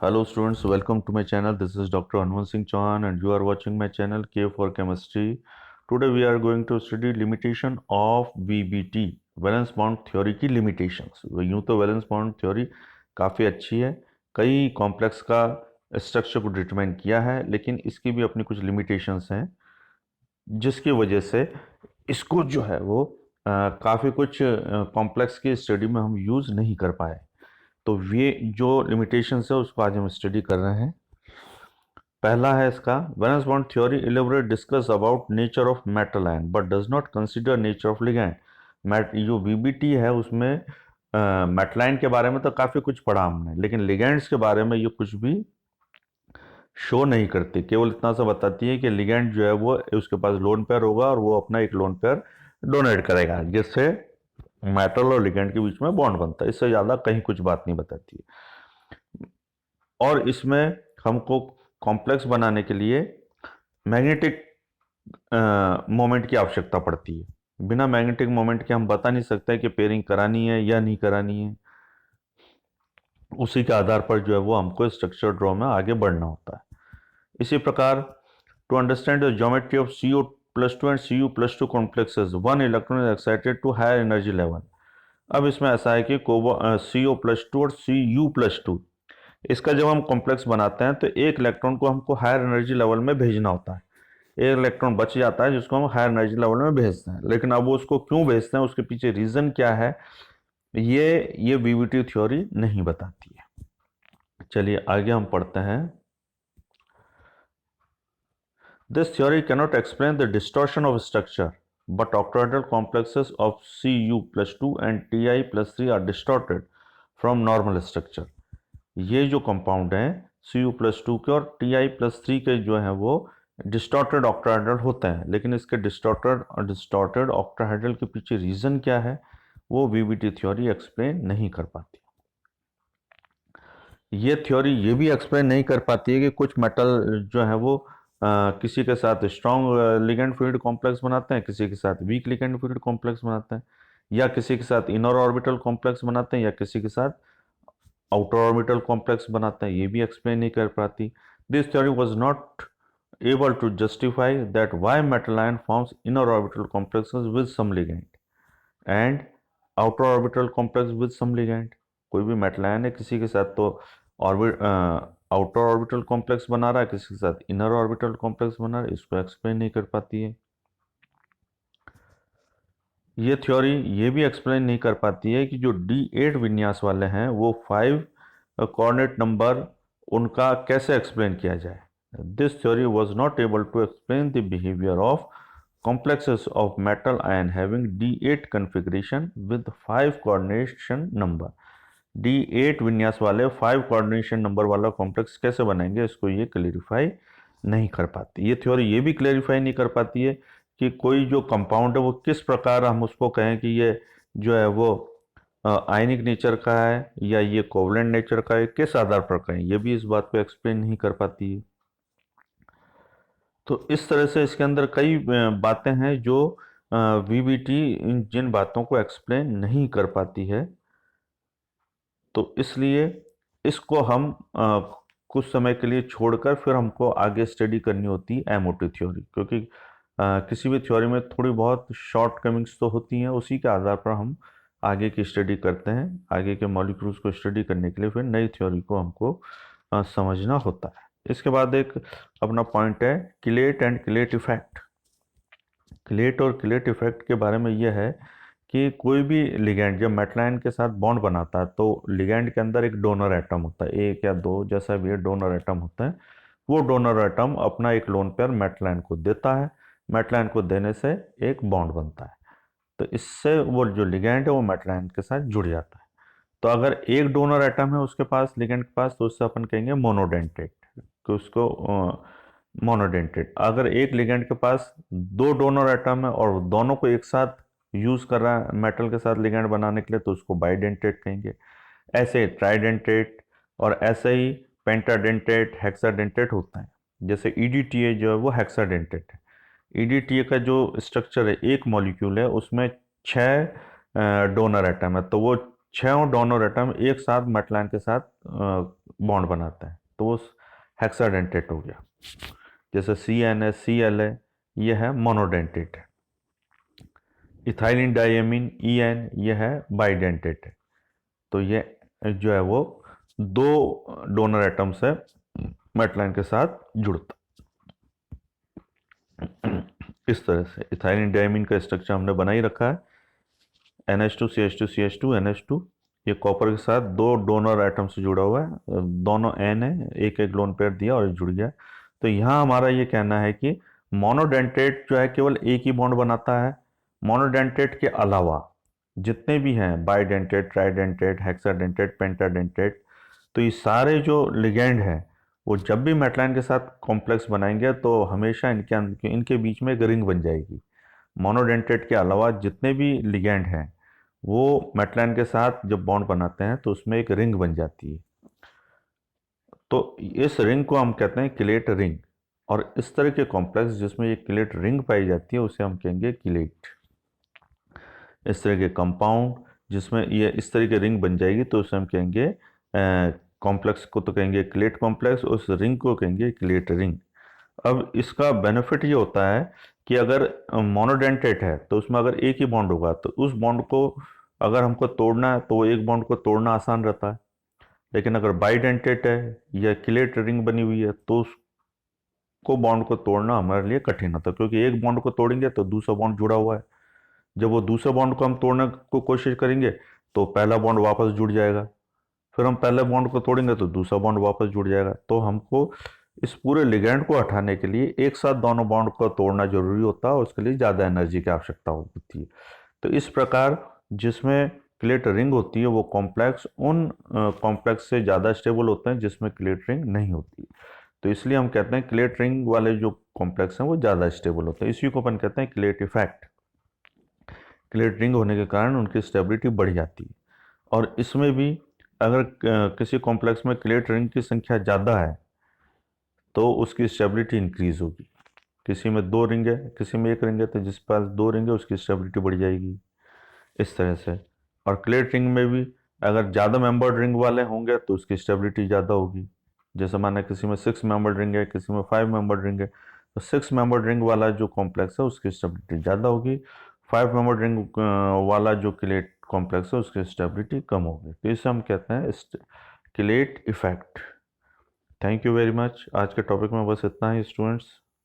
Hello students, welcome to my channel. This is Dr. Anwan Singh Chauhan and you are watching my channel K for Chemistry. Today we are going to study limitation of VBT, valence bond theory की limitations. यूँ तो valence bond theory काफ़ी अच्छी है, कई complex का structure को determine किया है, लेकिन इसकी भी अपनी कुछ लिमिटेशंस हैं जिसकी वजह से इसको जो है वो काफ़ी कुछ कॉम्प्लेक्स की स्टडी में हम यूज़ नहीं कर पाए. तो ये जो लिमिटेशंस है उसको आज हम स्टडी कर रहे हैं. पहला है इसका, valence bond theory elaborate discuss about nature of metal ion but does not consider nature of ligand. जो वीबीटी है उसमें मेटल आयन के बारे में तो काफ़ी कुछ पढ़ा हमने, लेकिन लिगैंड्स के बारे में ये कुछ भी शो नहीं करती. केवल इतना सा बताती है कि लिगैंड जो है वो उसके पास लोन पेयर होगा और वो अपना एक लोन पेयर डोनेट करेगा, जिससे मेटल और लिगैंड के बीच में बॉन्ड बनता है. इससे ज़्यादा कहीं कुछ बात नहीं बताती है. और इसमें हमको कॉम्प्लेक्स बनाने के लिए मैग्नेटिक मोमेंट की आवश्यकता पड़ती है. बिना मैग्नेटिक मोमेंट के हम बता नहीं सकते कि पेयरिंग करानी है या नहीं करानी है. उसी के आधार पर जो है वो हमको स्ट्रक्चर ड्रॉ में आगे बढ़ना होता है. इसी प्रकार to understand the geometry of CO+2 and Cu+2 complexes, one electron is excited to higher energy level. अब इसमें ऐसा है कि CO+2 और Cu+2, इसका जब हम कॉम्प्लेक्स बनाते हैं तो एक इलेक्ट्रॉन को हमको हायर एनर्जी लेवल में भेजना होता है. एक इलेक्ट्रॉन बच जाता है जिसको हम हायर एनर्जी लेवल में भेजते हैं, लेकिन अब वो उसको क्यों भेजते हैं, उसके पीछे रीज़न क्या है, ये वीबीटी थ्योरी नहीं बताती है. चलिए आगे हम पढ़ते हैं. This theory cannot explain the distortion of structure but octahedral complexes of Cu+2 and Ti+3 are distorted from normal structure. ये जो कंपाउंड हैं Cu+2 के और Ti+3 के जो हैं वो डिस्टॉर्टेड ऑक्टाहेड्रल होते हैं, लेकिन इसके डिस्टॉर्टेड ऑक्टाहेड्रल के पीछे रीज़न क्या है वो वीबीटी थ्योरी एक्सप्लेन नहीं कर पाती. ये थ्योरी ये भी एक्सप्लेन नहीं कर पाती है कि कुछ मेटल जो है वो किसी के साथ स्ट्रॉन्ग लिगेंड फील्ड कॉम्प्लेक्स बनाते हैं, किसी के साथ वीक लिगेंड फील्ड कॉम्प्लेक्स बनाते हैं, या किसी के साथ इनर ऑर्बिटल कॉम्प्लेक्स बनाते हैं, या किसी के साथ आउटर ऑर्बिटल कॉम्प्लेक्स बनाते हैं. ये भी एक्सप्लेन नहीं कर पाती. This theory was not able to justify that why metal ion forms inner orbital complexes with some ligand and outer orbital complex with some ligand. कोई भी मेटल आयन है, किसी के साथ तो आउटर ऑर्बिटल कॉम्प्लेक्स बना रहा है, किसी के साथ इनर ऑर्बिटल कॉम्प्लेक्स बना रहा है, इसको एक्सप्लेन नहीं कर पाती है. ये थ्योरी ये भी एक्सप्लेन नहीं कर पाती है कि जो D8 विन्यास वाले हैं वो 5 कोऑर्डिनेट नंबर उनका कैसे एक्सप्लेन किया जाए. This theory was not able to explain the behaviour of complexes of metal ion having D8 configuration with 5 coordination number. D8 विन्यास वाले 5 कोऑर्डिनेशन नंबर वाला कॉम्प्लेक्स कैसे बनाएंगे, इसको ये क्लेरिफाई नहीं कर पाती. ये थ्योरी ये भी क्लेरिफाई नहीं कर पाती है कि कोई जो कंपाउंड है वो किस प्रकार हम उसको कहें कि ये जो है वो आयनिक नेचर का है या ये कोवलेंट नेचर का है, किस आधार पर कहें, ये भी इस बात को एक्सप्लेन नहीं कर पाती है. तो इस तरह से इसके अंदर कई बातें हैं जो वीबीटी जिन बातों को एक्सप्लेन नहीं कर पाती है. तो इसलिए इसको हम कुछ समय के लिए छोड़कर फिर हमको आगे स्टडी करनी होती है एमओटी थ्योरी, क्योंकि किसी भी थ्योरी में थोड़ी बहुत शॉर्ट कमिंग्स तो होती हैं. उसी के आधार पर हम आगे की स्टडी करते हैं. आगे के मॉलिक्यूल्स को स्टडी करने के लिए फिर नई थ्योरी को हमको समझना होता है. इसके बाद एक अपना पॉइंट है chelate and chelate effect. Chelate और किलेट इफेक्ट के बारे में यह है कि कोई भी लिगैंड जब मेटल आयन के साथ बॉन्ड बनाता है तो लिगैंड के अंदर एक डोनर एटम होता है, एक या दो जैसा भी डोनर एटम होता है. वो डोनर एटम अपना एक लोन पेयर मेटल आयन को देता है. मेटल आयन को देने से एक बॉन्ड बनता है, तो इससे वो जो लिगैंड है वो मेटल आयन के साथ जुड़ जाता है. तो अगर एक डोनर एटम है उसके पास लिगैंड के पास, तो उससे अपन कहेंगे मोनोडेंटेट, कि उसको मोनोडेंटेट. अगर एक लिगैंड के पास दो डोनर एटम है और दोनों को एक साथ यूज कर रहा है मेटल के साथ लिगैंड बनाने के लिए, तो उसको बाइडेंटेट कहेंगे. ऐसे ट्राइडेंटेट और ऐसे ही पेंटाडेंटेट, हेक्साडेंटेट होता है. जैसे ईडीटीए जो है वो हेक्साडेंटेट है. ईडीटीए का जो स्ट्रक्चर है, एक मॉलिक्यूल है उसमें 6 डोनर एटम है, तो वो 6 डोनर एटम एक साथ मेटल आयन के साथ बॉन्ड बनाता है, तो वो हेक्साडेंटेट हो गया। जैसे CN है, ये है मोनोडेंटेट है। इथाइलिन डाइएमीन EN, ये है बाइडेंटेट है। तो ये जो है वो दो डोनर एटम्स है मेटलाइन के साथ जुड़ता। इस तरह से इथाइलिन डाइमीन का स्ट्रक्चर हमने बना ही रखा है, NH2 CH2 CH2 NH2। ये कॉपर के साथ दो डोनर एटम से जुड़ा हुआ है, दोनों N है, एक एक लोन पेयर दिया और जुड़ गया। तो यहाँ हमारा ये कहना है कि मोनोडेंटेट जो है केवल एक ही बॉन्ड बनाता है। मोनोडेंटेट के अलावा जितने भी हैं, बाइडेंटेट, ट्राइडेंटेट, हेक्साडेंटेट, पेंटाडेंटेट, तो ये सारे जो लिगेंड हैं वो जब भी मेटलाइन के साथ कॉम्प्लेक्स बनाएंगे तो हमेशा इनके बीच में एक रिंग बन जाएगी। मोनोडेंटेट के अलावा जितने भी लिगेंड हैं वो मेटलाइन के साथ जब बॉन्ड बनाते हैं तो उसमें एक रिंग बन जाती है। तो इस रिंग को हम कहते हैं किलेट रिंग। और इस तरह के कॉम्प्लेक्स जिसमें ये किलेट रिंग पाई जाती है उसे हम कहेंगे किलेट। इस तरह के कंपाउंड जिसमें ये इस तरह की रिंग बन जाएगी तो उसे हम कहेंगे, कॉम्प्लेक्स को तो कहेंगे किलेट कॉम्प्लेक्स, उस रिंग को कहेंगे किलेट रिंग। अब इसका बेनिफिट ये होता है कि अगर मोनोडेंटेट है तो उसमें अगर एक ही बॉन्ड होगा तो उस बॉन्ड को अगर हमको तोड़ना है तो वो एक बॉन्ड को तोड़ना आसान रहता है। लेकिन अगर बाइडेंटेट है या किलेट रिंग बनी हुई है तो उसको बॉन्ड को तोड़ना हमारे लिए कठिन होता है, क्योंकि एक बॉन्ड को तोड़ेंगे तो दूसरा बॉन्ड जुड़ा हुआ है। जब वो दूसरे बॉन्ड को हम तोड़ने को कोशिश करेंगे तो पहला बॉन्ड वापस जुड़ जाएगा, फिर हम पहले बॉन्ड को तोड़ेंगे तो दूसरा बॉन्ड वापस जुड़ जाएगा। तो हमको इस पूरे लिगेंड को हटाने के लिए एक साथ दोनों बॉन्ड को तोड़ना जरूरी होता है और उसके लिए ज़्यादा एनर्जी की आवश्यकता होती है। तो इस प्रकार जिसमें क्लेट रिंग होती है वो कॉम्प्लेक्स उन कॉम्प्लेक्स से ज़्यादा स्टेबल होते हैं जिसमें क्लेट रिंग नहीं होती। तो इसलिए हम कहते हैं क्लेट रिंग वाले जो कॉम्प्लेक्स हैं वो ज़्यादा स्टेबल होते हैं। इसी को अपन कहते हैं क्लेट इफेक्ट। क्लेट रिंग होने के कारण उनकी स्टेबिलिटी बढ़ जाती है। और इसमें भी अगर किसी कॉम्प्लेक्स में क्लेट रिंग की संख्या ज़्यादा है तो उसकी स्टेबिलिटी इंक्रीज होगी। किसी में दो रिंग है, किसी में एक रिंग है, तो जिस पास दो रिंग है उसकी स्टेबिलिटी बढ़ जाएगी इस तरह से। और क्लेट रिंग में भी अगर ज़्यादा मेंबर्ड रिंग वाले होंगे तो उसकी स्टेबिलिटी ज़्यादा होगी। जैसे माना किसी में 6 मेंबर्ड रिंग है, किसी में 5 मेंबर्ड रिंग है, तो 6 मेंबर्ड रिंग वाला जो कॉम्प्लेक्स है उसकी स्टेबिलिटी ज़्यादा होगी। 5 मेंबर्ड रिंग वाला जो क्लेट कॉम्प्लेक्स है उसकी स्टेबिलिटी कम होगी। तो इसे हम कहते हैं chelate effect. Thank you very much. आज के टॉपिक में बस इतना ही स्टूडेंट्स।